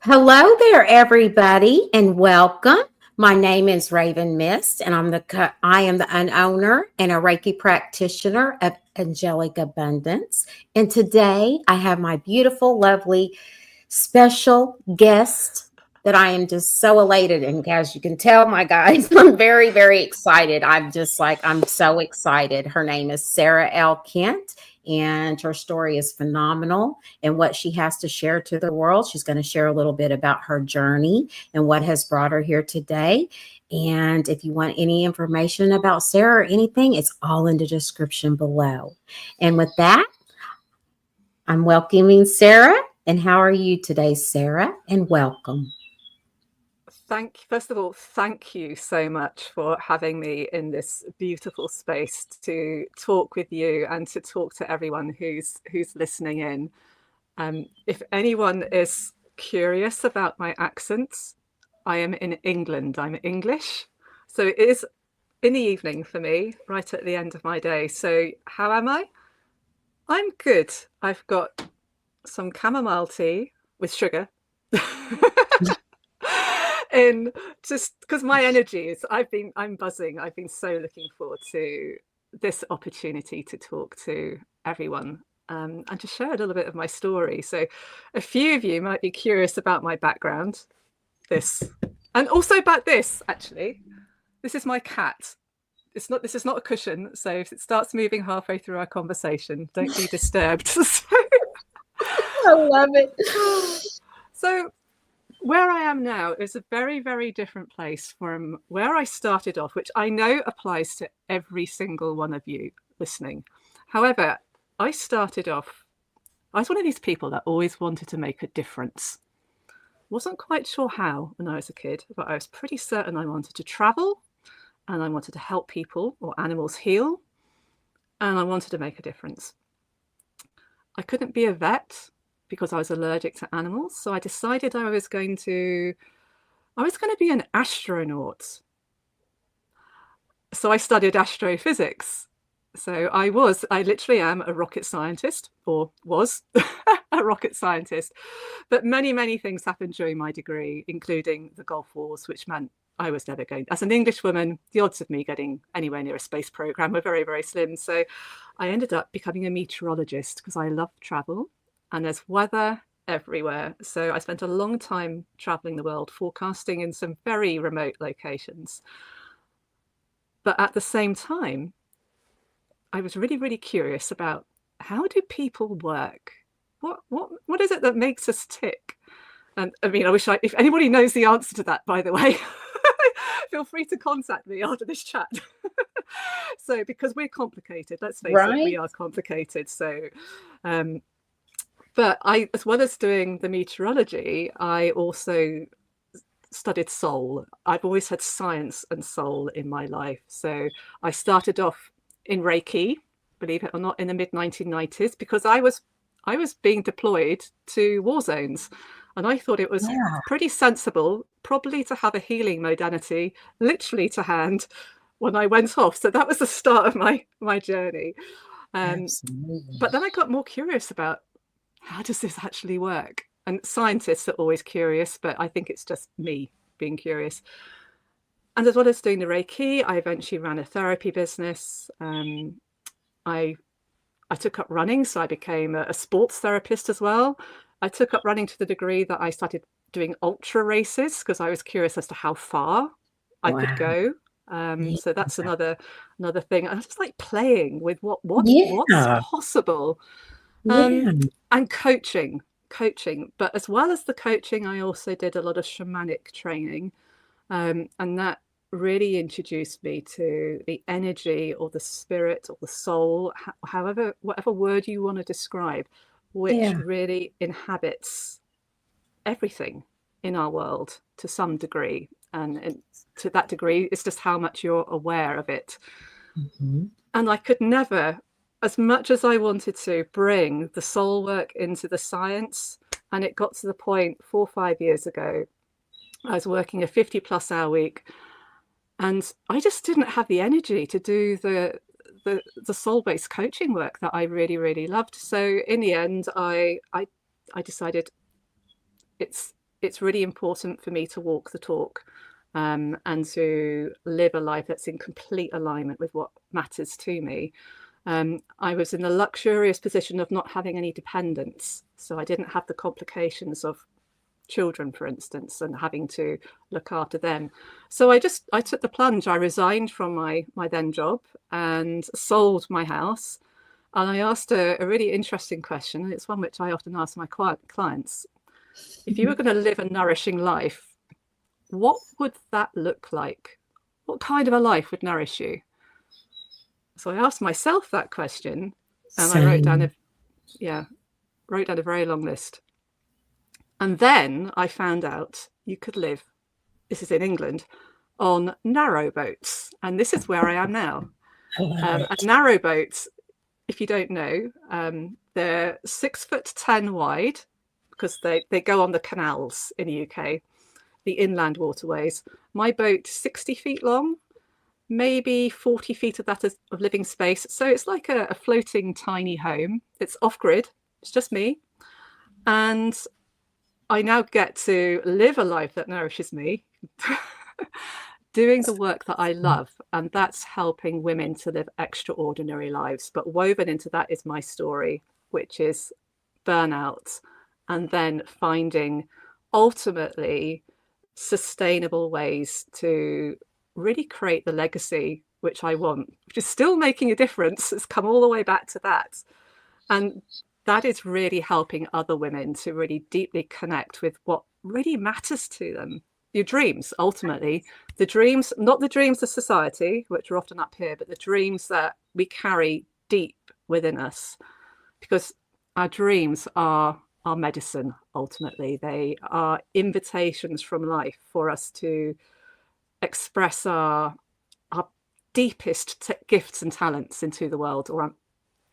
Hello there, everybody, and welcome. My name is Raven Myst, and I am the owner and a Reiki practitioner of Angelic Abundance. And today, I have my beautiful, lovely, special guest that I am just so elated. And as you can tell, my guys, I'm very, very excited. I'm so excited. Her name is Sarah L. Kent, and her story is phenomenal and what she has to share to the world. She's going to share a little bit about her journey and what has brought her here today. And if you want any information about Sarah or anything, it's all in the description below. And with that, I'm welcoming Sarah. And how are you today, Sarah? And welcome. First of all, thank you so much for having me in this beautiful space to talk with you and to talk to everyone who's listening in. If anyone is curious about my accent, I am in England. I'm English. So it is in the evening for me, right at the end of my day. So how am I? I'm good. I've got some chamomile tea with sugar. In just because my energy is I'm buzzing. I've been so looking forward to this opportunity to talk to everyone and to share a little bit of my story. So a few of you might be curious about my background, this, and also about this. Actually, this is my cat. This is not a cushion, so if it starts moving halfway through our conversation, don't be disturbed. I love it. So where I am now is a very, very different place from where I started off, which I know applies to every single one of you listening. However, I was one of these people that always wanted to make a difference. Wasn't quite sure how when I was a kid, but I was pretty certain I wanted to travel and I wanted to help people or animals heal, and I wanted to make a difference. I couldn't be a vet because I was allergic to animals. So I decided I was going to be an astronaut. So I studied astrophysics. So I literally am a rocket scientist, or was a rocket scientist. But many, many things happened during my degree, including the Gulf Wars, which meant I was never going. As an English woman, the odds of me getting anywhere near a space program were very, very slim. So I ended up becoming a meteorologist because I love travel. And there's weather everywhere. So I spent a long time traveling the world, forecasting in some very remote locations. But at the same time, I was really, really curious about how do people work? What is it that makes us tick? And I mean, if anybody knows the answer to that, by the way, feel free to contact me after this chat. So, because we're complicated, let's face it, we are complicated. So, but as well as doing the meteorology, I also studied soul. I've always had science and soul in my life. So I started off in Reiki, believe it or not, in the mid-1990s, because I was being deployed to war zones. And I thought it was pretty sensible, probably to have a healing modality literally to hand when I went off. So that was the start of my journey. But then I got more curious about, how does this actually work? And scientists are always curious, but I think it's just me being curious. And as well as doing the Reiki, I eventually ran a therapy business. I took up running, so I became a sports therapist as well. I took up running to the degree that I started doing ultra races because I was curious as to how far I could go. So that's another thing. I just like playing with what's possible. And coaching. But as well as the coaching, I also did a lot of shamanic training. And that really introduced me to the energy or the spirit or the soul, whatever word you want to describe, which really inhabits everything in our world to some degree. And to that degree, it's just how much you're aware of it. Mm-hmm. And I could never, as much as I wanted to, bring the soul work into the science. And it got to the point 4 or 5 years ago, I was working a 50+ hour week, and I just didn't have the energy to do the soul-based coaching work that I really, really loved. So in the end, I decided it's really important for me to walk the talk, and to live a life that's in complete alignment with what matters to me. I was in the luxurious position of not having any dependents, so I didn't have the complications of children, for instance, and having to look after them. So I took the plunge. I resigned from my then job and sold my house. And I asked a really interesting question, and it's one which I often ask my clients. If you were going to live a nourishing life, what would that look like? What kind of a life would nourish you? So I asked myself that question, and I wrote down a very long list. And then I found out you could live, this is in England, on narrowboats. And this is where I am now. A narrowboat, if you don't know, they're 6'10" wide, because they go on the canals in the UK, the inland waterways. My boat is 60 feet long, maybe 40 feet of that of living space. So it's like a floating tiny home. It's off-grid. It's just me. And I now get to live a life that nourishes me, doing the work that I love. And that's helping women to live extraordinary lives. But woven into that is my story, which is burnout, and then finding ultimately sustainable ways to really create the legacy which I want, which is still making a difference. It's come all the way back to that. And that is really helping other women to really deeply connect with what really matters to them. Your dreams, ultimately, the dreams, not the dreams of society, which are often up here, but the dreams that we carry deep within us, because our dreams are our medicine. Ultimately, they are invitations from life for us to express our deepest gifts and talents into the world, or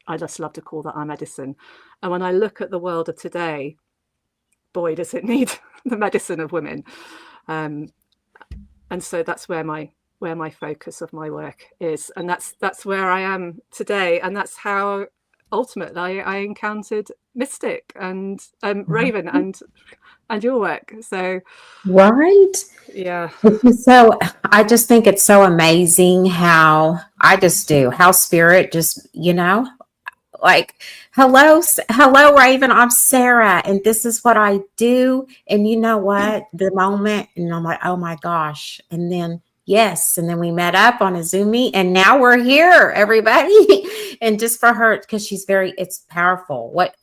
I just love to call that our medicine. And when I look at the world of today, boy, does it need the medicine of women. And so that's where my focus of my work is, and that's where I am today, and that's how ultimately I encountered Mystic and Raven and your work. So Right. yeah. So I just think it's so amazing how spirit just, like, hello, Raven, I'm Sarah, and this is what I do. And you know what? The moment, and I'm like, oh my gosh. And then, yes. And then we met up on a Zoom meet, and now we're here, everybody. And just for her, because it's powerful what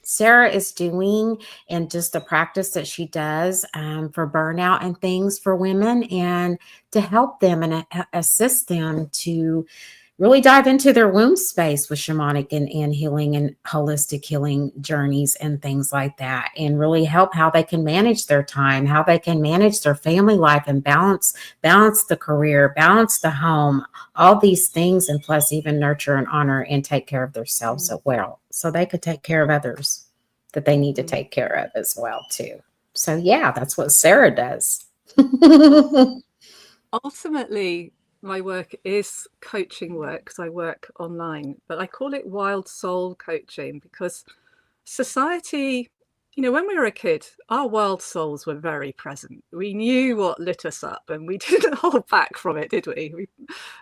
Sarah is doing, and just the practice that she does for burnout and things for women, and to help them and assist them to really dive into their womb space with shamanic and healing and holistic healing journeys and things like that, and really help how they can manage their time, how they can manage their family life, and balance the career, balance the home, all these things, and plus even nurture and honor and take care of themselves as well, so they could take care of others that they need to take care of as well too. So yeah, that's what Sarah does. Ultimately, my work is coaching work, because I work online, but I call it wild soul coaching, because society, when we were a kid, our wild souls were very present. We knew what lit us up, and we didn't hold back from it, did we?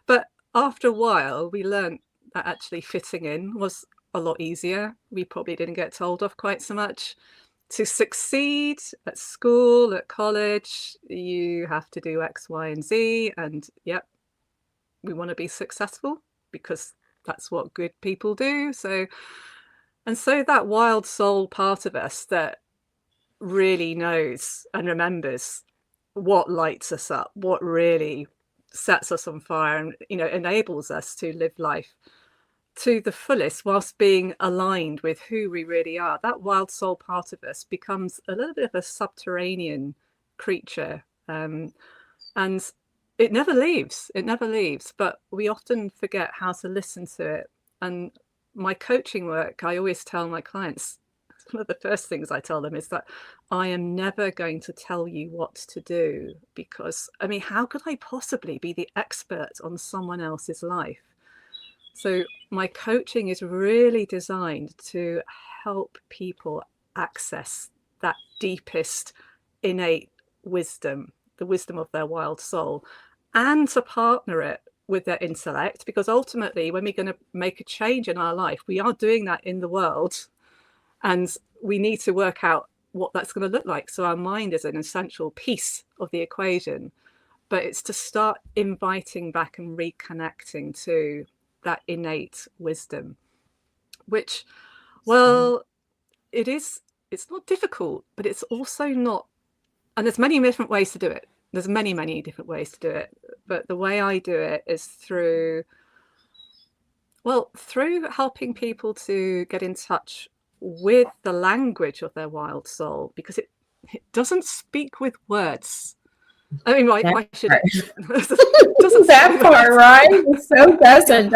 But after a while, we learned that actually fitting in was a lot easier. We probably didn't get told off quite so much. To succeed at school, at college, you have to do X, Y, and Z. And yep, we want to be successful because that's what good people do. So that wild soul part of us that really knows and remembers what lights us up, what really sets us on fire, and enables us to live life to the fullest whilst being aligned with who we really are. That wild soul part of us becomes a little bit of a subterranean creature, and it never leaves. But we often forget how to listen to it. And my coaching work, I always tell my clients, one of the first things I tell them is that I am never going to tell you what to do, because how could I possibly be the expert on someone else's life? So my coaching is really designed to help people access that deepest innate wisdom, the wisdom of their wild soul, and to partner it with their intellect, because ultimately when we're going to make a change in our life, we are doing that in the world, and we need to work out what that's going to look like. So our mind is an essential piece of the equation, but it's to start inviting back and reconnecting to that innate wisdom, which, well, it's not difficult, but it's also not, and there's many different ways to do it. There's many, many different ways to do it. But the way I do it is through helping people to get in touch with the language of their wild soul, because it doesn't speak with words. I mean, why should it? Doesn't that part, right? It so doesn't.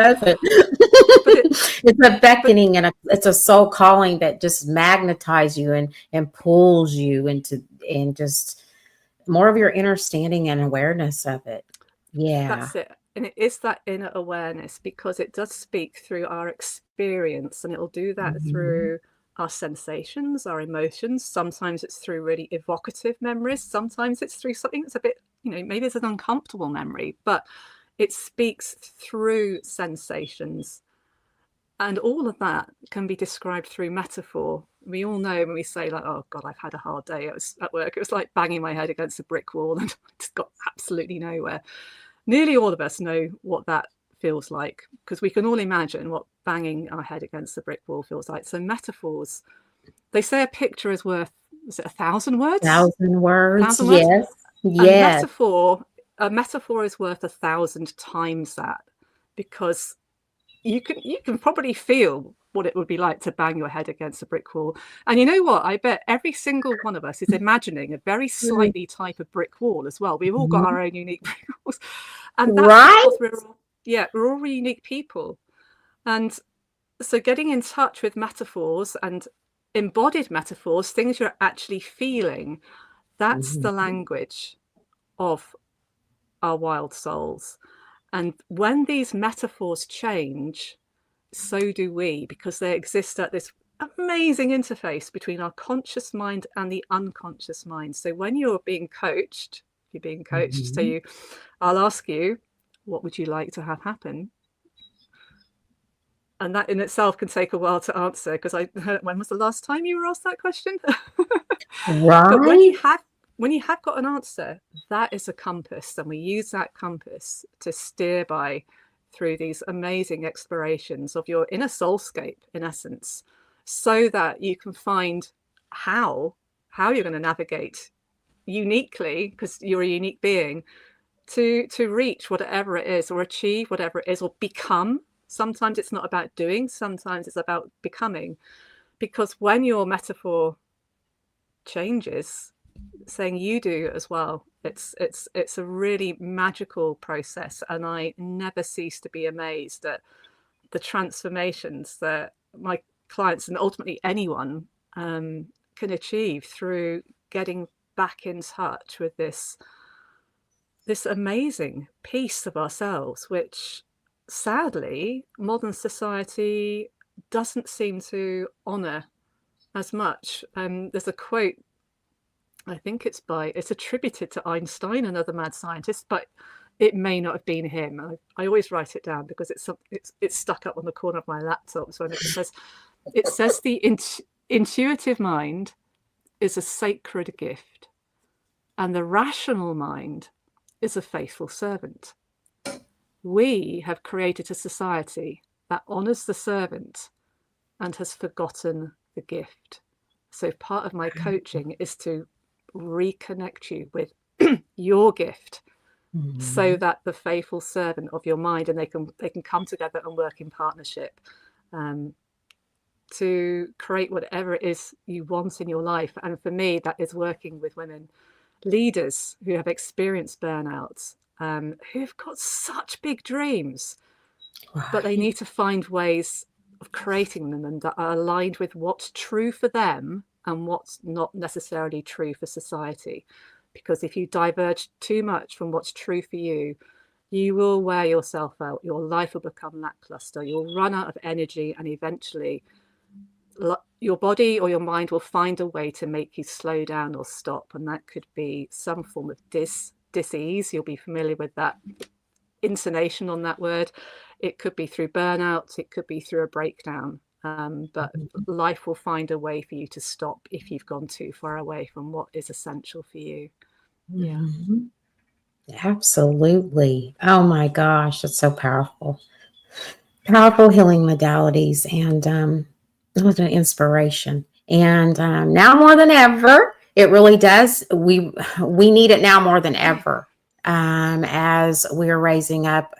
It's a beckoning, and it's a soul calling that just magnetizes you and pulls you into just more of your understanding and awareness of it. Yeah, that's it. And it is that inner awareness, because it does speak through our experience, and it'll do that through our sensations, our emotions. Sometimes it's through really evocative memories. Sometimes it's through something that's a bit, maybe it's an uncomfortable memory, but it speaks through sensations. And all of that can be described through metaphor. We all know when we say, like, oh God, I've had a hard day at work. It was like banging my head against a brick wall and just got absolutely nowhere. Nearly all of us know what that feels like, because we can all imagine what banging our head against the brick wall feels like. So metaphors, they say a picture is worth, is it 1,000 words? 1,000 words. 1,000 words? Yes. Yes. A metaphor is worth 1,000 times that, because you can probably feel what it would be like to bang your head against a brick wall. And you know what? I bet every single one of us is imagining a very slightly type of brick wall as well. We've all got our own unique brick walls. And that's because we're all really unique people. And so getting in touch with metaphors and embodied metaphors, things you're actually feeling, that's the language of our wild souls. And when these metaphors change, so do we, because they exist at this amazing interface between our conscious mind and the unconscious mind. So when you're being coached, so I'll ask you, what would you like to have happen? And that in itself can take a while to answer, because when was the last time you were asked that question? Right. But when you have got an answer, that is a compass, and we use that compass to steer by through these amazing explorations of your inner soulscape, in essence, so that you can find how you're going to navigate uniquely, because you're a unique being, to reach whatever it is, or achieve whatever it is, or become. Sometimes it's not about doing, sometimes it's about becoming, because when your metaphor changes, saying you do as well, it's a really magical process. And I never cease to be amazed at the transformations that my clients, and ultimately anyone, can achieve through getting back in touch with this amazing piece of ourselves, which sadly modern society doesn't seem to honor as much. There's a quote, I think it's attributed to Einstein, another mad scientist, but it may not have been him. I always write it down because it's stuck up on the corner of my laptop. So it says the intuitive mind is a sacred gift, and the rational mind is a faithful servant. We have created a society that honors the servant and has forgotten the gift. So part of my coaching is to reconnect you with your gift, so that the faithful servant of your mind, and they can come together and work in partnership to create whatever it is you want in your life. And for me, that is working with women leaders who have experienced burnout, who've got such big dreams, but they need to find ways of creating them and that are aligned with what's true for them and what's not necessarily true for society. Because if you diverge too much from what's true for you, you will wear yourself out. Your life will become lackluster. You'll run out of energy, and eventually your body or your mind will find a way to make you slow down or stop. And that could be some form of dis-ease. You'll be familiar with that intonation on that word. It could be through burnout. It could be through a breakdown. But life will find a way for you to stop if you've gone too far away from what is essential for you. Yeah. Mm-hmm. Absolutely. Oh my gosh, it's so powerful. Powerful healing modalities, and it was an inspiration. And now more than ever, it really does. We need it now more than ever. As we're raising up,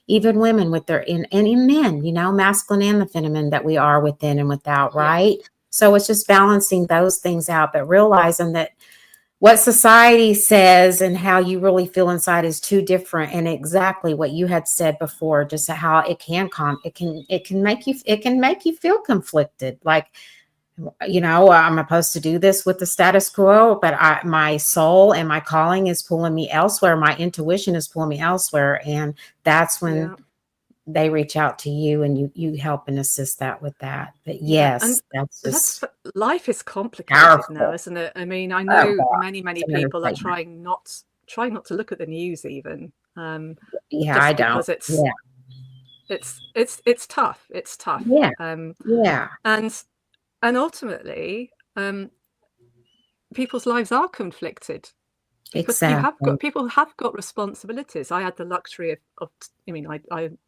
even women with their and men, masculine and the feminine that we are within and without, right? Yeah. So it's just balancing those things out, but realizing that what society says and how you really feel inside is too different, and exactly what you had said before, just how it can make you feel conflicted, like, I'm supposed to do this with the status quo, but my soul and my calling is pulling me elsewhere, my intuition is pulling me elsewhere, and that's when they reach out to you and you help and assist that with that. But yes, that's just life is complicated powerful now, isn't it? I mean, I know many people are trying not to look at the news even. I don't. Because it's tough. It's tough. Yeah. And ultimately, people's lives are conflicted. Because people have got responsibilities. I had the luxury of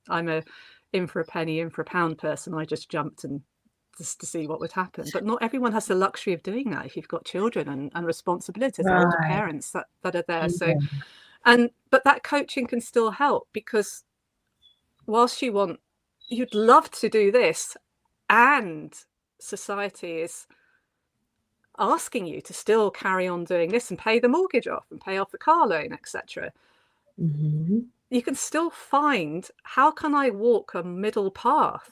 I'm a in for a penny, in for a pound person. I just jumped and just to see what would happen. But not everyone has the luxury of doing that if you've got children and responsibilities, older parents that are there. So, but that coaching can still help, because whilst you'd love to do this, and society is asking you to still carry on doing this and pay the mortgage off and pay off the car loan, etc. You can still find, how can I walk a middle path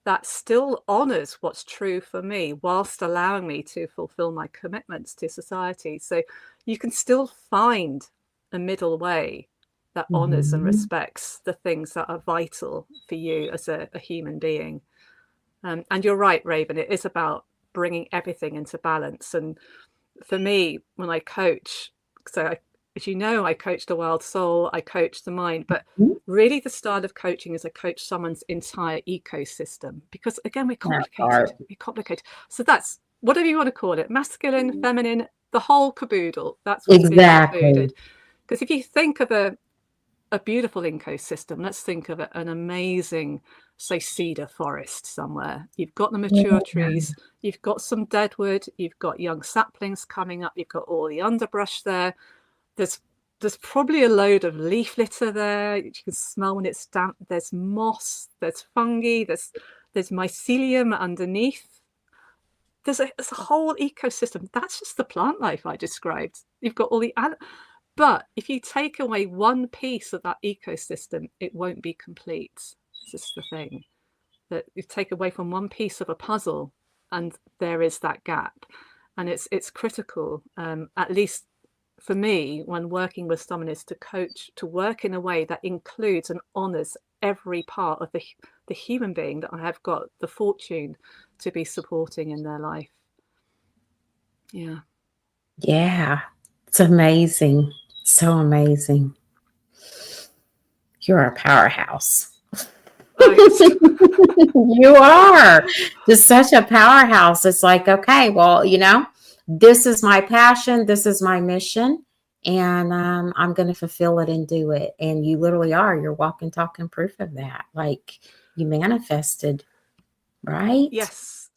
that still honors what's true for me whilst allowing me to fulfill my commitments to society? So you can still find a middle way that honors and respects the things that are vital for you as a human being. And you're right, Raven, it is about bringing everything into balance. And for me, when I coach, as you know, I coach the wild soul, I coach the mind, but really the style of coaching is I coach someone's entire ecosystem, because again, we're complicated. So that's, whatever you want to call it, masculine, feminine, the whole caboodle, that's what's being included. Because if you think of a beautiful ecosystem, let's think of an amazing, say, cedar forest somewhere. You've got the mature trees, you've got some deadwood, you've got young saplings coming up, you've got all the underbrush there. There's probably a load of leaf litter there. You can smell when it's damp. There's moss, there's fungi, there's mycelium underneath. There's a whole ecosystem. That's just the plant life I described. You've got all the but if you take away one piece of that ecosystem, it won't be complete. This is the thing, that you take away from one piece of a puzzle, and there is that gap. And it's critical, at least for me, when working with someone, is to coach, to work in a way that includes and honors every part of the human being that I have got the fortune to be supporting in their life. Yeah, it's amazing. So amazing. You're a powerhouse. You are just such a powerhouse. It's like, okay, well, this is my passion, this is my mission, and I'm going to fulfill it and do it. And you literally are. You're walking, talking proof of that. Like, you manifested, right? Yes.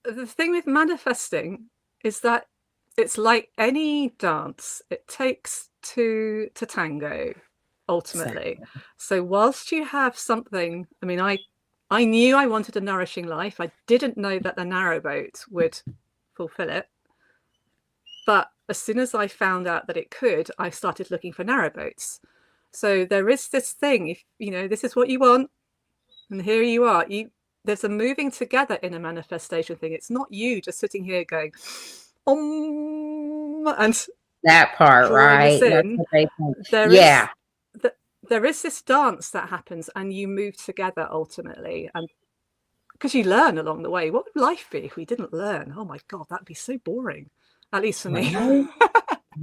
The thing with manifesting is that it's like any dance. It takes two to tango, ultimately. Exactly. So whilst you have something, I mean, I knew I wanted a nourishing life. I didn't know that the narrowboat would fulfill it. But as soon as I found out that it could, I started looking for narrowboats. So there is this thing, if this is what you want, and here you are. There's a moving together in a manifestation thing. It's not you just sitting here going, and that part, right? There is this dance that happens, and you move together ultimately. And because you learn along the way. What would life be if we didn't learn? Oh my God, that'd be so boring, at least for me. Right.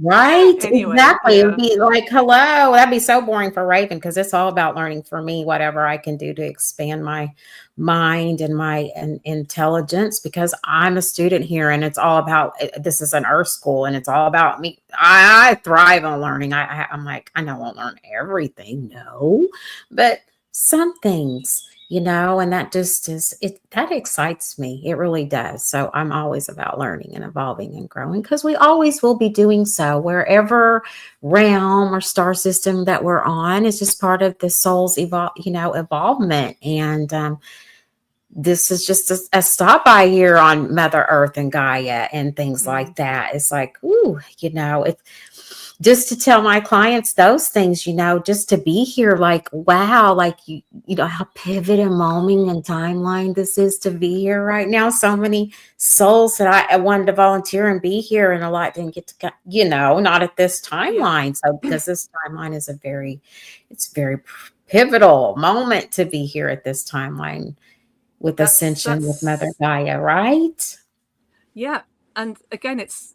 Right, Anyway, exactly. It would yeah. be like, hello, that'd be so boring for Raven because it's all about learning for me, whatever I can do to expand my mind and my intelligence because I'm a student here and it's all about this is an earth school and it's all about me. I thrive on learning. I'm like, I know I won't learn everything, no, but some things. And that just that excites me. It really does. So I'm always about learning and evolving and growing because we always will be doing so wherever realm or star system that we're on is just part of the soul's evolvement. And this is just a stop by here on Mother Earth and Gaia and things like that. It's like, ooh, it's just to tell my clients those things, just to be here, like, wow, like how pivot and moment and timeline this is to be here right now. So many souls that I wanted to volunteer and be here, and a lot didn't get to, not at this timeline. So because this timeline is it's very pivotal moment to be here at this timeline with ascension with Mother Gaia, right? Yeah, and again, it's.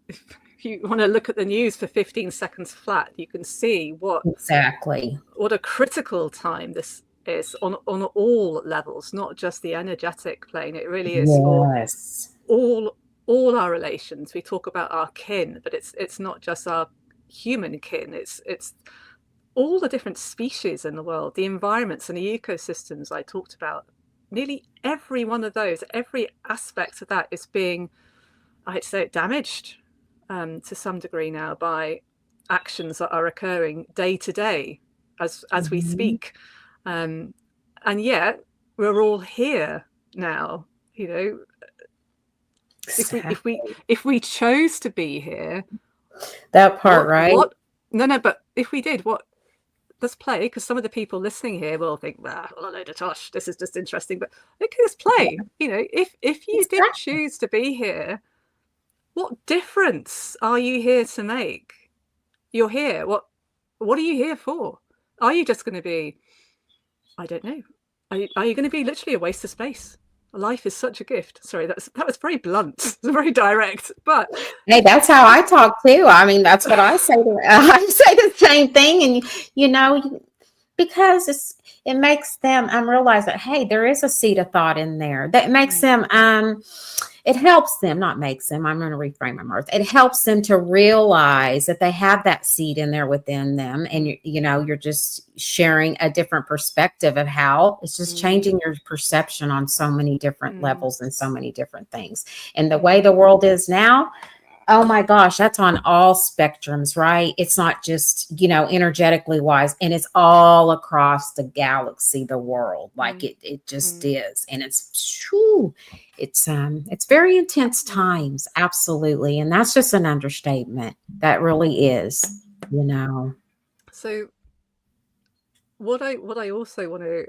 If you want to look at the news for 15 seconds flat, you can see what a critical time this is on all levels, not just the energetic plane. It really is for all our relations. We talk about our kin, but it's not just our human kin. It's all the different species in the world, the environments and the ecosystems I talked about. Nearly every one of those, every aspect of that is being, I'd say, damaged to some degree now by actions that are occurring day to day as we speak, and yet we're all here now. If we chose to be here, that part, right? But if we did, what? Let's play, because some of the people listening here will think, well, a load of tosh, this is just interesting, but okay, let's play. If you did choose to be here, what difference are you here to make? You're here. What are you here for? Are you just going to be, I don't know. Are you going to be literally a waste of space? Life is such a gift. Sorry, that was very blunt. It's very direct, but hey, that's how I talk too. I mean, that's what I say. I say the same thing, and because it makes them realize that, hey, there is a seed of thought in there that makes them it helps them, not makes them, I'm going to reframe my words. It helps them to realize that they have that seed in there within them. And, you're just sharing a different perspective of how it's just changing your perception on so many different levels and so many different things. And the way the world is now, oh my gosh, that's on all spectrums, right? It's not just, energetically wise, and it's all across the galaxy, the world, like it just is. And it's very intense times. Absolutely. And that's just an understatement. That really is, So what I also want to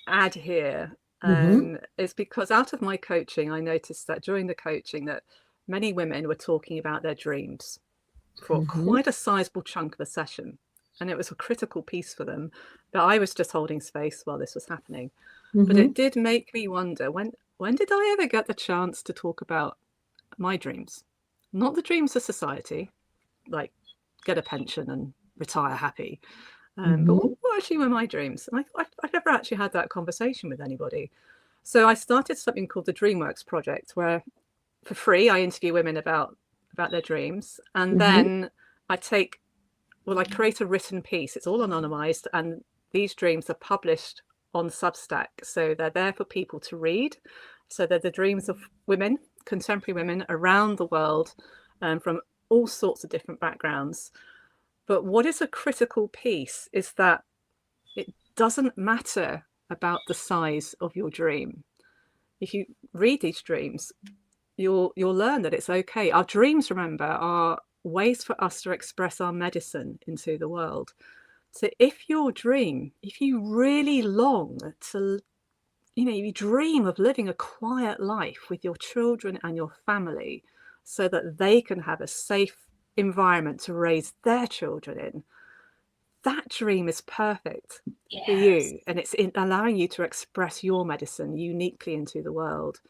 add here is because out of my coaching, I noticed that during the coaching that many women were talking about their dreams for quite a sizable chunk of the session. And it was a critical piece for them. But I was just holding space while this was happening. But it did make me wonder, when did I ever get the chance to talk about my dreams? Not the dreams of society, like get a pension and retire happy. But what actually were my dreams? And I've never actually had that conversation with anybody. So I started something called the DreamWorks Project, where for free I interview women about their dreams, and then I create a written piece. It's all anonymized, and these dreams are published on Substack, so they're there for people to read. So they're the dreams of women, contemporary women around the world, from all sorts of different backgrounds. But what is a critical piece is that it doesn't matter about the size of your dream. If you read these dreams, you'll learn that it's okay. Our dreams, remember, are ways for us to express our medicine into the world. So if you really long to, you dream of living a quiet life with your children and your family so that they can have a safe environment to raise their children in, that dream is perfect for you, and it's allowing you to express your medicine uniquely into the world.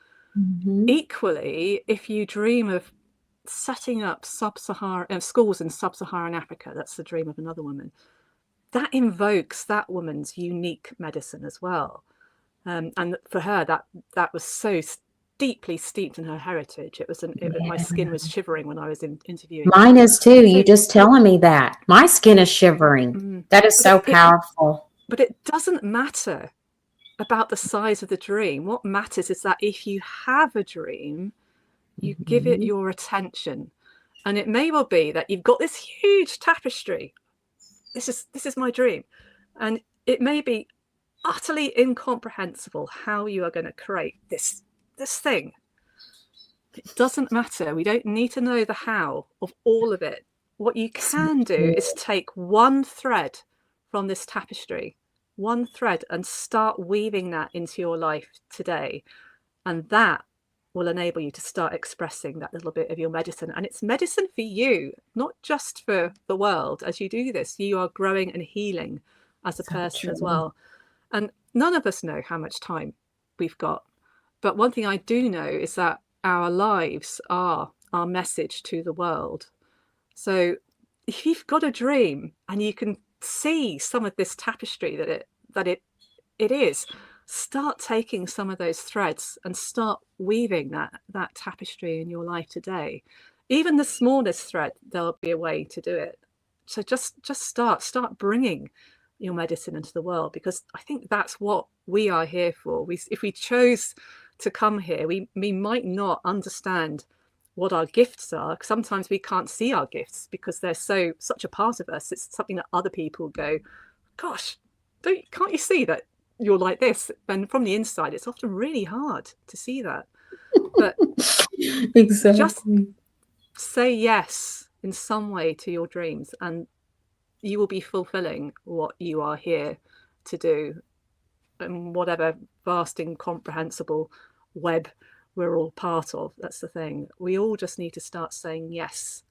Equally, if you dream of setting up sub-Saharan schools in sub-Saharan Africa, that's the dream of another woman, that invokes that woman's unique medicine as well. And for her, that was so deeply steeped in her heritage. My skin was shivering when I was interviewing. Mine is too. You just telling me that. My skin is shivering. That is so powerful. But it doesn't matter about the size of the dream. What matters is that if you have a dream, you give it your attention. And it may well be that you've got this huge tapestry. This is my dream. And it may be utterly incomprehensible how you are going to create this thing. It doesn't matter. We don't need to know the how of all of it. What you can do is take one thread from this tapestry, one thread, and start weaving that into your life today. And that will enable you to start expressing that little bit of your medicine. And it's medicine for you, not just for the world. As you do this, you are growing and healing as a person as well. And none of us know how much time we've got. But one thing I do know is that our lives are our message to the world. So if you've got a dream and you can see some of this tapestry that it is, start taking some of those threads and start weaving that tapestry in your life today. Even the smallest thread, there'll be a way to do it. So just start bringing your medicine into the world, because I think that's what we are here for. If we chose to come here, we might not understand what our gifts are. Sometimes we can't see our gifts because they're such a part of us. It's something that other people go, gosh, can't you see that you're like this? And from the inside, it's often really hard to see that. But exactly. Just say yes in some way to your dreams, and you will be fulfilling what you are here to do, and whatever vast, incomprehensible web we're all part of. That's the thing. We all just need to start saying yes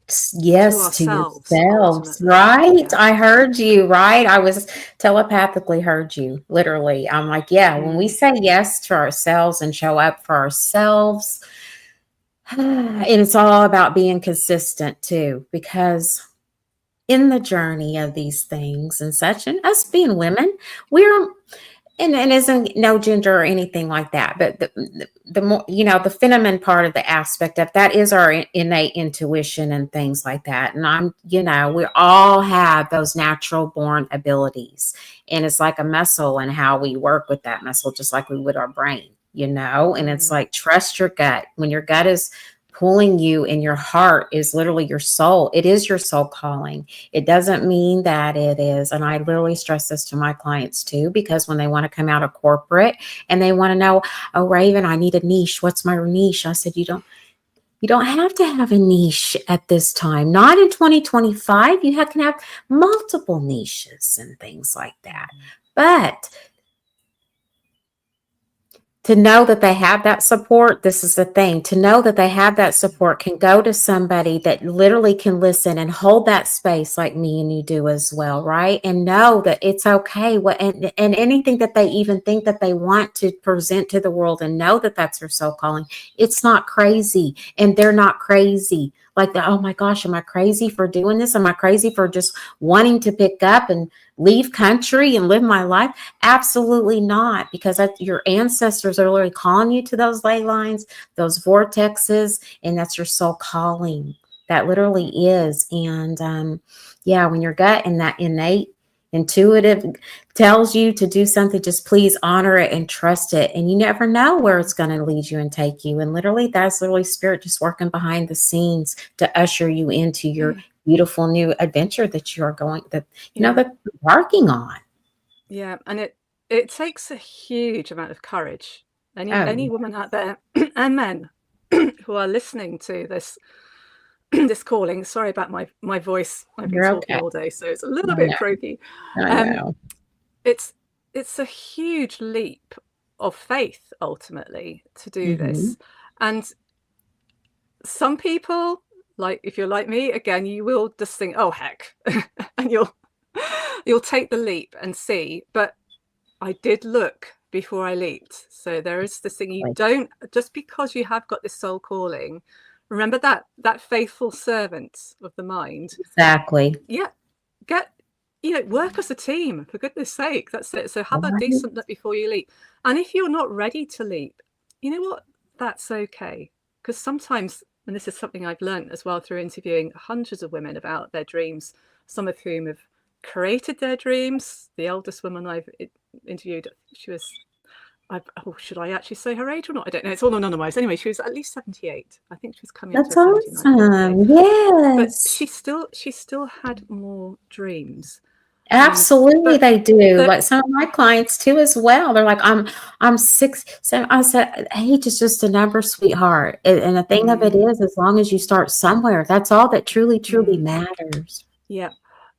to yourselves, right? Yeah. I heard you, right? I was telepathically heard you, literally. I'm like, when we say yes to ourselves and show up for ourselves, and it's all about being consistent too, because in the journey of these things and such, and us being women, we're and isn't no gender or anything like that, but the more, the feminine part of the aspect of that is our innate intuition and things like that. And we all have those natural born abilities, and it's like a muscle and how we work with that muscle, just like we would our brain, and it's like, trust your gut. When your gut is pulling you and your heart is literally your soul, it is your soul calling. It doesn't mean that it is. And I literally stress this to my clients too, because when they want to come out of corporate and they want to know, oh, Raven, I need a niche. What's my niche? I said, you don't have to have a niche at this time. Not in 2025. You can have multiple niches and things like that. But to know that they have that support, this is the thing, to know that they have that support, can go to somebody that literally can listen and hold that space like me and you do as well, right? And know that it's okay. And anything that they even think that they want to present to the world, and know that that's their soul calling. It's not crazy, and they're not crazy. Like, oh my gosh, am I crazy for doing this? Am I crazy for just wanting to pick up and leave country and live my life? Absolutely not, because your ancestors are literally calling you to those ley lines, those vortexes, and that's your soul calling. That literally is. And when your gut and that innate intuitive tells you to do something, just please honor it and trust it. And you never know where it's going to lead you and take you. And literally, that's literally spirit just working behind the scenes to usher you into your beautiful new adventure that you're that you're working on. Yeah, and it takes a huge amount of courage. Any woman out there and men who are listening to this calling. Sorry about my voice. I've been talking all day, so it's a little bit croaky. I know. It's a huge leap of faith ultimately to do this. And some people, like if you're like me, again, you will just think, oh heck, and you'll take the leap and see. But I did look before I leaped. So there is this thing, you don't, just because you have got this soul calling, remember that faithful servant of the mind. Exactly. Yeah. Work as a team, for goodness sake. That's it. So have a decent look before you leap. And if you're not ready to leap, you know what? That's okay. Because sometimes, and this is something I've learned as well through interviewing hundreds of women about their dreams, some of whom have created their dreams. The eldest woman I've interviewed, she was, should I actually say her age or not? I don't know. It's all anonymized. Anyway, she was at least 78. I think she was coming up to her 79th birthday. Yes. But she still had more dreams. Absolutely, they do. Like some of my clients too, as well. They're like, I'm 6. So I said, age is just a number, sweetheart. And the thing of it is, as long as you start somewhere, that's all that truly, truly matters. Yeah.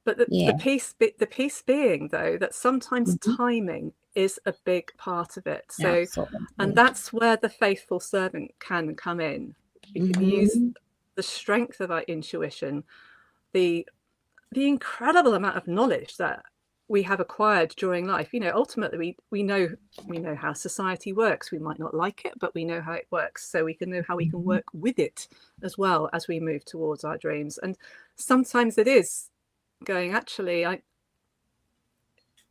But the piece being, though, that sometimes timing is a big part of it. So, absolutely. And that's where the faithful servant can come in. You can use the strength of our intuition, the incredible amount of knowledge that we have acquired during life. Ultimately we know how society works. We might not like it, but we know how it works, so we can know how we can work with it as well as we move towards our dreams. And sometimes it is going, actually, I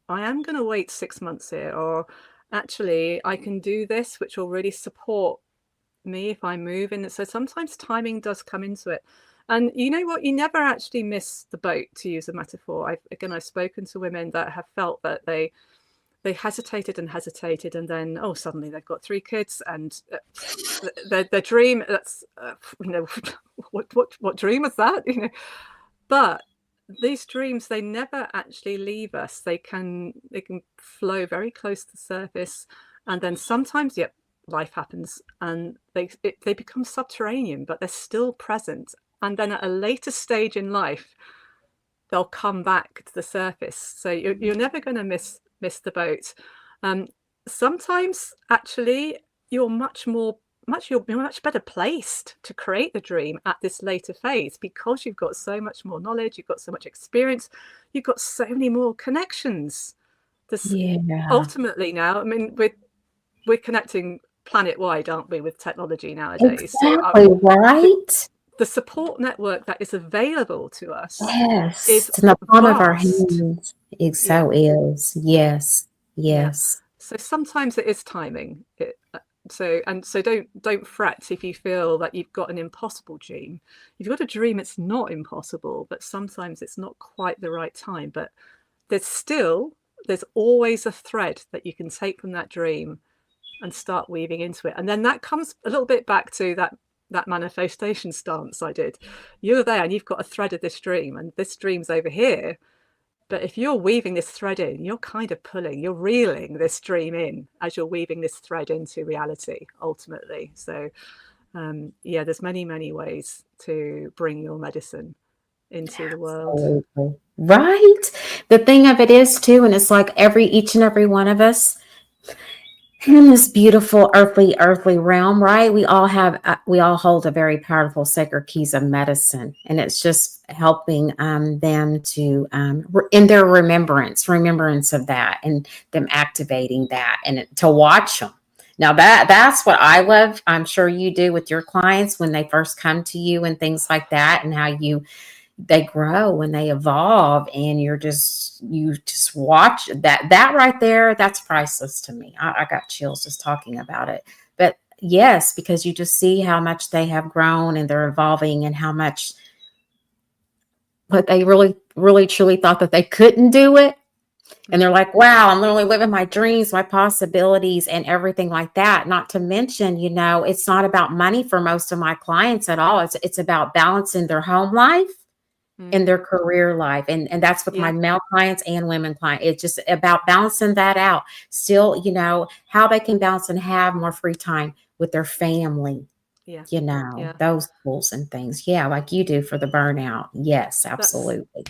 am going to wait 6 months here, or actually I can do this, which will really support me if I move in. So sometimes timing does come into it. And you know what? You never actually miss the boat, to use a metaphor. I've spoken to women that have felt that they hesitated, and then suddenly they've got 3 kids, and their dream. That's what dream is that? But these dreams, they never actually leave us. They can flow very close to the surface, and then sometimes, life happens, and they become subterranean, but they're still present. And then at a later stage in life, they'll come back to the surface. So you're never going to miss the boat. Sometimes, actually, you're much better placed to create the dream at this later phase, because you've got so much more knowledge, you've got so much experience, you've got so many more connections. Ultimately, now, I mean, we're connecting planet-wide, aren't we, with technology nowadays? Exactly, right? The support network that is available to us is in the palm of our hands. It so is. Yes. So sometimes it is timing. So don't fret if you feel that you've got an impossible dream. You've got a dream, it's not impossible, but sometimes it's not quite the right time. But there's always a thread that you can take from that dream and start weaving into it. And then that comes a little bit back to that manifestation stance I did. You're there and you've got a thread of this dream, and this dream's over here. But if you're weaving this thread in, you're kind of you're reeling this dream in as you're weaving this thread into reality, ultimately. So, there's many, many ways to bring your medicine into the world. Absolutely. Right. The thing of it is too, and it's like each and every one of us in this beautiful earthly realm, right? We all hold a very powerful sacred keys of medicine, and it's just helping them to in their remembrance of that, and them activating that, and to watch them. Now that's what I love. I'm sure you do with your clients when they first come to you and things like that, and how they grow and they evolve, and you just watch that right there. That's priceless to me. I got chills just talking about it. But yes, because you just see how much they have grown and they're evolving, and how much but they really, really, truly thought that they couldn't do it. And they're like, wow, I'm literally living my dreams, my possibilities, and everything like that. Not to mention, it's not about money for most of my clients at all. It's about balancing their home life in their career life. And that's with my male clients and women clients. It's just about balancing that out. Still, how they can balance and have more free time with their family. Those tools and things. Yeah, like you do for the burnout. Yes, absolutely.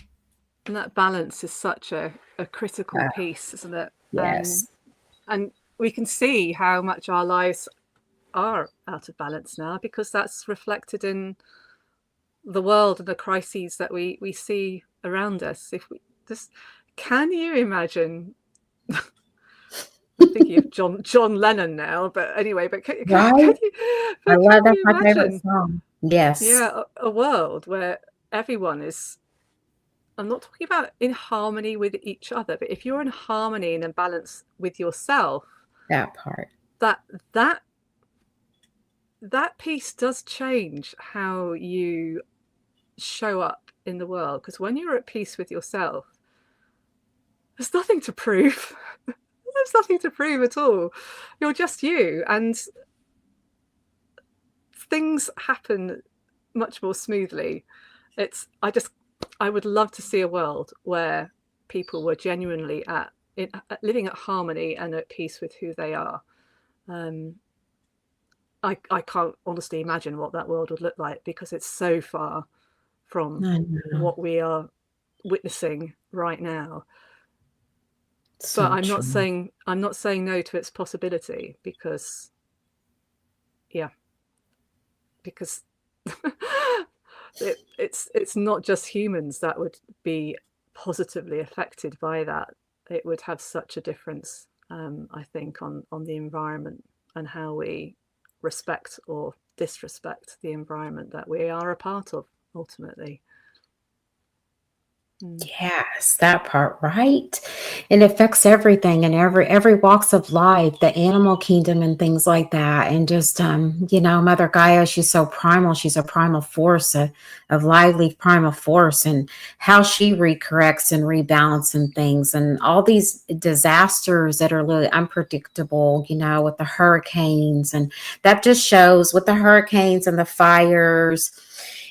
And that balance is such a critical piece, isn't it? Yes. And we can see how much our lives are out of balance now, because that's reflected in the world and the crises that we see around us. If we just can you imagine? I'm thinking of John Lennon now, but anyway, but can Right? you, I but can love, that's you my favorite imagine, song. Yes. yeah, a world where everyone is, I'm not talking about in harmony with each other, but if you're in harmony and in balance with yourself, That part. that that that piece does change how you show up in the world. Because when you're at peace with yourself, there's nothing to prove. There's nothing to prove at all. You're just you, and things happen much more smoothly. I would love to see a world where people were genuinely living at harmony and at peace with who they are. I can't honestly imagine what that world would look like, because it's so far from I know. what we are witnessing right now. So But I'm true. not saying no to its possibility, because it's not just humans that would be positively affected by that. It would have such a difference, I think, on the environment and how we respect or disrespect the environment that we are a part of, ultimately. Yes, that part, right? And it affects everything and every walks of life, the animal kingdom and things like that. And just Mother Gaia, she's so primal. She's a primal force, of lively primal force, and how she recorrects and rebalances and things, and all these disasters that are really unpredictable, with the hurricanes, and that just shows with the hurricanes and the fires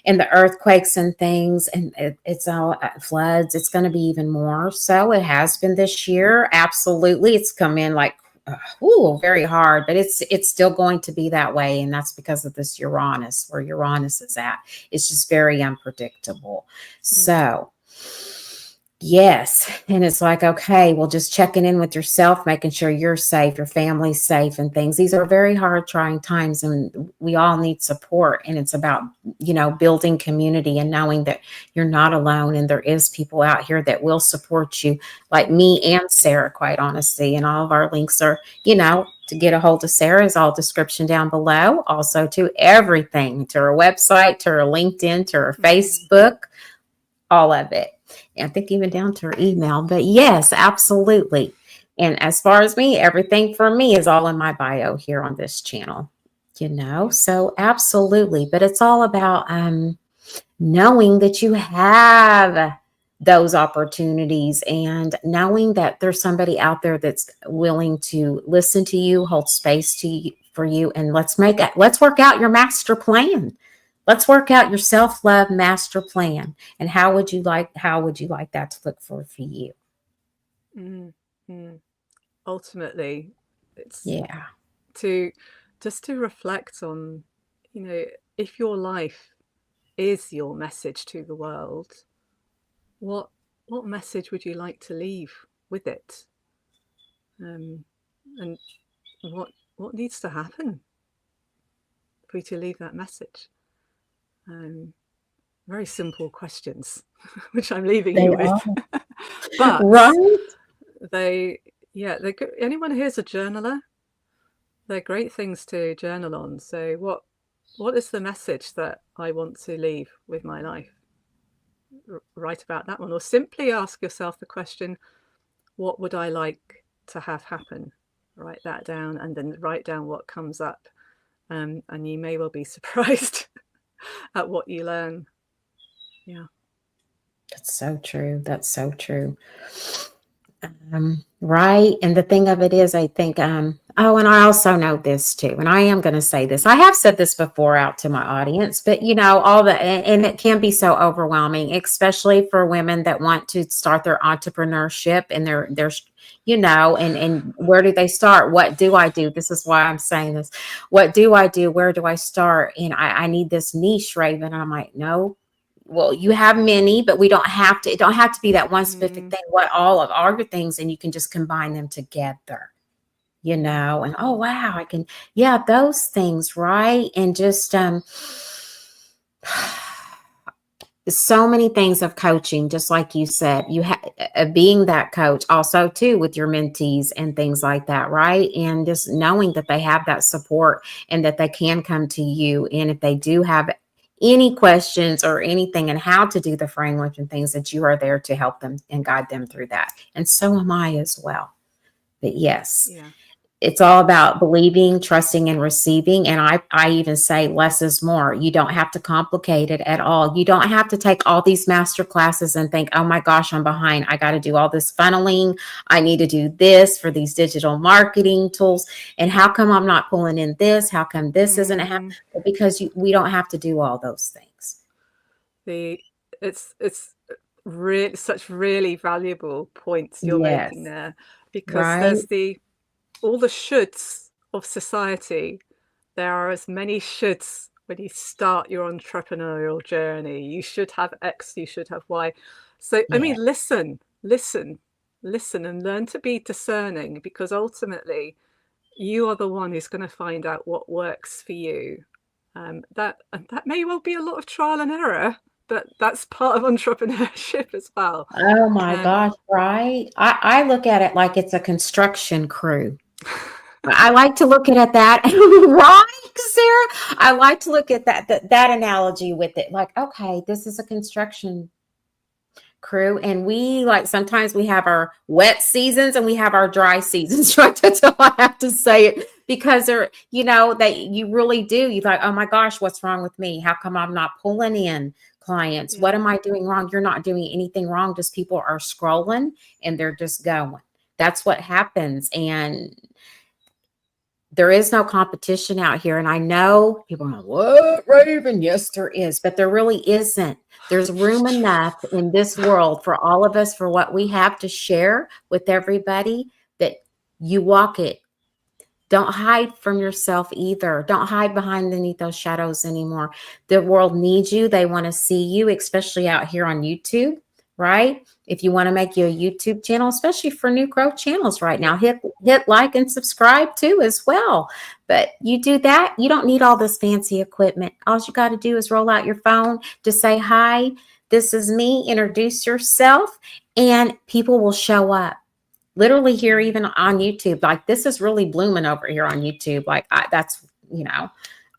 and the earthquakes and things, and it's all floods. It's going to be even more so. It has been this year. Absolutely, it's come in like very hard, but it's still going to be that way, and that's because of this Uranus, where Uranus is at. It's just very unpredictable. So yes. And it's like, okay, well, just checking in with yourself, making sure you're safe, your family's safe and things. These are very hard, trying times, and we all need support. And it's about, building community and knowing that you're not alone, and there is people out here that will support you, like me and Sarah, quite honestly. And all of our links are, to get a hold of Sarah is all description down below. Also to everything, to her website, to her LinkedIn, to her Facebook, all of it. I think even down to her email. But yes, absolutely. And as far as me, everything for me is all in my bio here on this channel, so absolutely. But it's all about knowing that you have those opportunities, and knowing that there's somebody out there that's willing to listen to you, hold space for you, and let's work out your master plan. Let's work out your self-love master plan. And how would you like that to look for you? Ultimately, it's Yeah. to reflect on, if your life is your message to the world, what message would you like to leave with it? And what needs to happen for you to leave that message? Very simple questions, which I'm leaving you with. But right? Anyone here's a journaler, they're great things to journal on. So what is the message that I want to leave with my life? Write about that one, or simply ask yourself the question, what would I like to have happen? Write that down, and then write down what comes up, and you may well be surprised at what you learn. Yeah, That's so true. Right. And the thing of it is, I think, and I also know this too, and I am going to say this. I have said this before out to my audience, but and it can be so overwhelming, especially for women that want to start their entrepreneurship, and and where do they start? What do I do? This is why I'm saying this. What do I do? Where do I start? And I need this niche, Raven. And I'm like, no. Well, you have many, but it don't have to be that one specific thing. What all of your things, and you can just combine them together, and oh wow, I can, those things, right? And just so many things of coaching, just like you said, you have being that coach also too with your mentees and things like that, right? And just knowing that they have that support and that they can come to you. And if they do have any questions or anything and how to do the framework and things, that you are there to help them and guide them through that. And so am I as well. But yes, Yeah. it's all about believing, trusting, and receiving. And I even say less is more. You don't have to complicate it at all. You don't have to take all these master classes and think, oh my gosh, I'm behind. I got to do all this funneling. I need to do this for these digital marketing tools. And how come I'm not pulling in this? How come this isn't happening? Because we don't have to do all those things. It's really such really valuable points you're making Yes. there, because Right. there's all the shoulds of society. There are as many shoulds when you start your entrepreneurial journey. You should have X, you should have Y. So, I mean, Yeah. listen, and learn to be discerning, because ultimately you are the one who's going to find out what works for you. That may well be a lot of trial and error, but that's part of entrepreneurship as well. Oh my gosh, right? I look at it like it's a construction crew. I like to look at that, right, Sarah? I like to look at that analogy with it. Like, okay, this is a construction crew, and we like sometimes we have our wet seasons and we have our dry seasons, right? That's how I have to say it, because they're, that you really do. You like, oh my gosh, what's wrong with me? How come I'm not pulling in clients? What am I doing wrong? You're not doing anything wrong. Just people are scrolling and they're just going. That's what happens. And there is no competition out here. And I know people are like, what, Raven? Yes, there is, but there really isn't. There's room enough in this world for all of us, for what we have to share with everybody, that you walk it. Don't hide from yourself either. Don't hide beneath those shadows anymore. The world needs you. They want to see you, especially out here on YouTube, right? If you want to make you a YouTube channel, especially for new growth channels right now, hit like and subscribe too as well. But you do that, you don't need all this fancy equipment. All you got to do is roll out your phone, just say, hi, this is me, introduce yourself, and people will show up. Literally here, even on YouTube, like this is really blooming over here on YouTube. Like that's,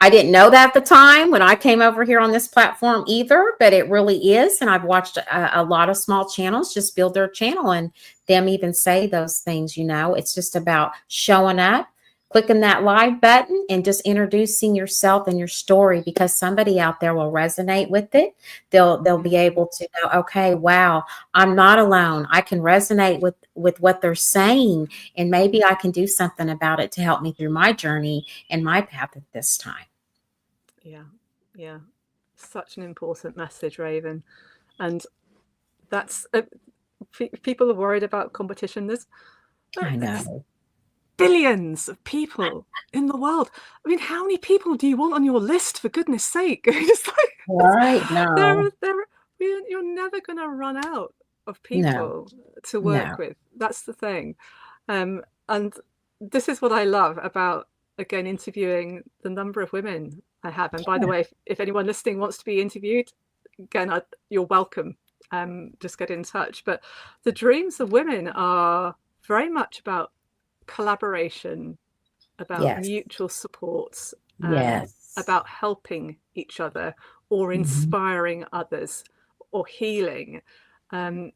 I didn't know that at the time when I came over here on this platform either, but it really is. And I've watched a lot of small channels just build their channel and them even say those things. It's just about showing up, clicking that live button, and just introducing yourself and your story, because somebody out there will resonate with it. They'll be able to know, okay, wow, I'm not alone. I can resonate with what they're saying, and maybe I can do something about it to help me through my journey and my path at this time. Yeah. Such an important message, Raven. And that's people are worried about competition. I There's know. billions of people in the world. I mean, how many people do you want on your list, for goodness sake? It's like, Right? No. you're never going to run out of No. people to work with. That's the thing. And this is what I love about, again, interviewing the number of women I have. And by the way, if anyone listening wants to be interviewed, again, you're welcome. Just get in touch. But the dreams of women are very much about collaboration, about mutual supports, about helping each other, or inspiring others, or healing. I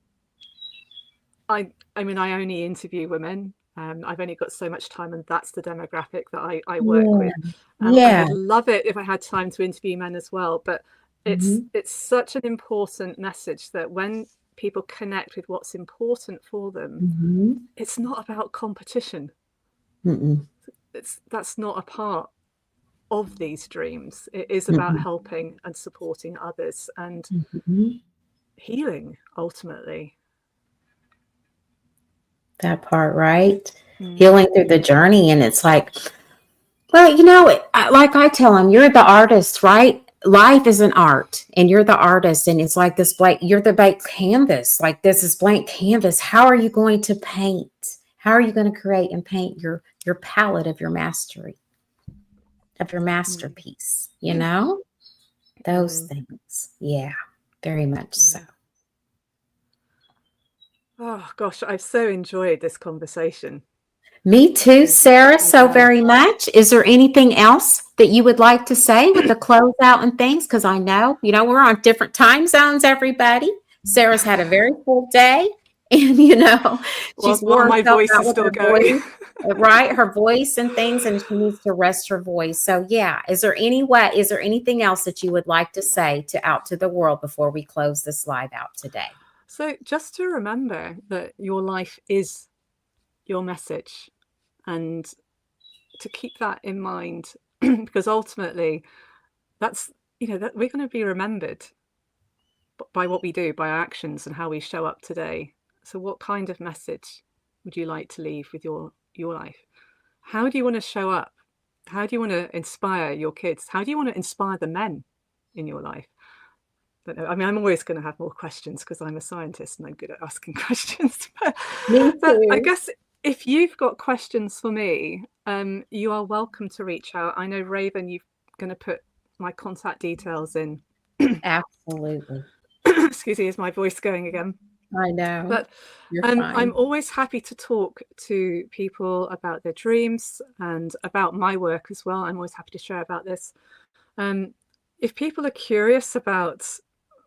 mean, I only interview women. I've only got so much time, and that's the demographic that I work with. I would love it if I had time to interview men as well, but it's such an important message that when people connect with what's important for them, it's not about competition. That's not a part of these dreams. It is about helping and supporting others and healing, ultimately. That part, right? Healing through the journey. And it's like, well, like I tell them, you're the artist, right? Life is an art, and you're the artist. And it's like this you're the blank canvas. Like this is blank canvas. How are you going to paint? How are you going to create and paint your palette of your mastery, of your masterpiece? Those things. Yeah. Very much so. Oh gosh, I've so enjoyed this conversation. Me too, Sarah, so very much. Is there anything else that you would like to say with the closeout and things? Because I know, we're on different time zones, everybody. Sarah's had a very full day, and, she's worn my herself voice out is with still her going. voice, right? Her voice and things, and she needs to rest her voice. So, yeah, is there anything else that you would like to say out to the world before we close this live out today? So just to remember that your life is your message, and to keep that in mind, because ultimately that's, that we're going to be remembered by what we do, by our actions and how we show up today. So what kind of message would you like to leave with your life? How do you want to show up? How do you want to inspire your kids? How do you want to inspire the men in your life? I mean, I'm always going to have more questions because I'm a scientist and I'm good at asking questions. But I guess if you've got questions for me, you are welcome to reach out. I know, Raven, you're going to put my contact details in. Absolutely. Excuse me, is my voice going again? I know. But I'm always happy to talk to people about their dreams and about my work as well. I'm always happy to share about this. If people are curious about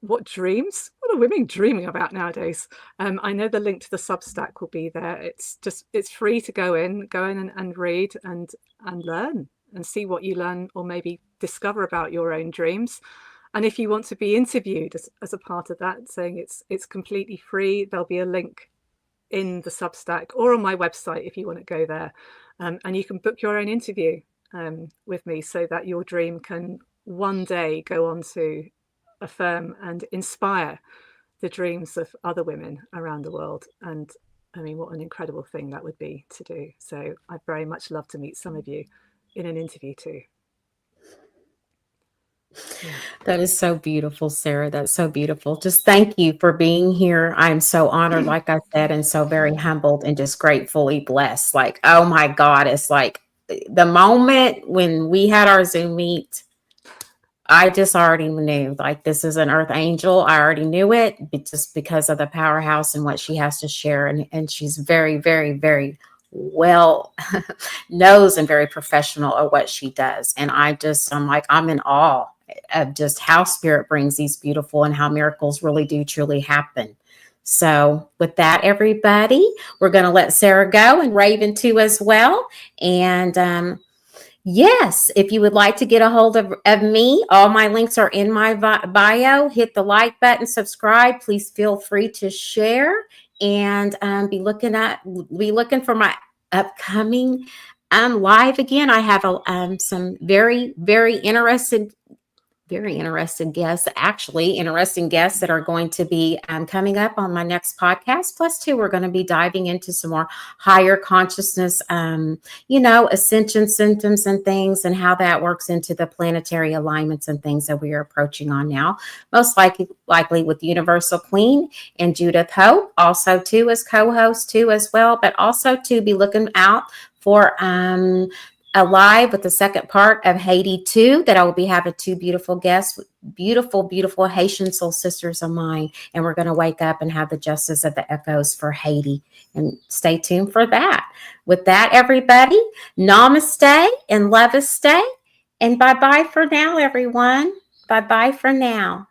what are women dreaming about nowadays, I know the link to the Substack will be there. It's free to go in and read and learn and see what you learn, or maybe discover about your own dreams. And if you want to be interviewed as a part of that, saying it's completely free, there'll be a link in the Substack or on my website if you want to go there. And you can book your own interview with me, so that your dream can one day go on to affirm and inspire the dreams of other women around the world. And I mean, what an incredible thing that would be to do. So I'd very much love to meet some of you in an interview too. That is so beautiful, Sarah. That's so beautiful. Just thank you for being here. I'm so honored, like I said, and so very humbled and just gratefully blessed. Like, oh my God, it's like the moment when we had our Zoom meet, I just already knew, like, this is an earth angel. I already knew it just because of the powerhouse and what she has to share. And she's very, very, very well knows and very professional at what she does. And I'm in awe of just how spirit brings these beautiful and how miracles really do truly happen. So with that, everybody, we're going to let Sarah go, and Raven too as well. And yes, if you would like to get a hold of me, all my links are in my bio. Hit the like button, subscribe. Please feel free to share, and be looking for my upcoming live again. I have some very, very interesting guests, interesting guests that are going to be coming up on my next podcast. Plus, too, we're going to be diving into some more higher consciousness, ascension symptoms and things, and how that works into the planetary alignments and things that we are approaching on now. Most likely with Universal Queen and Judith Hope, also too as co-host too as well, but also to be looking out for alive with the second part of Haiti 2, that I will be having two beautiful guests, beautiful, beautiful Haitian soul sisters of mine. And we're going to wake up and have the justice of the echoes for Haiti. And stay tuned for that. With that, everybody, namaste and love-a-stay. And bye-bye for now, everyone. Bye-bye for now.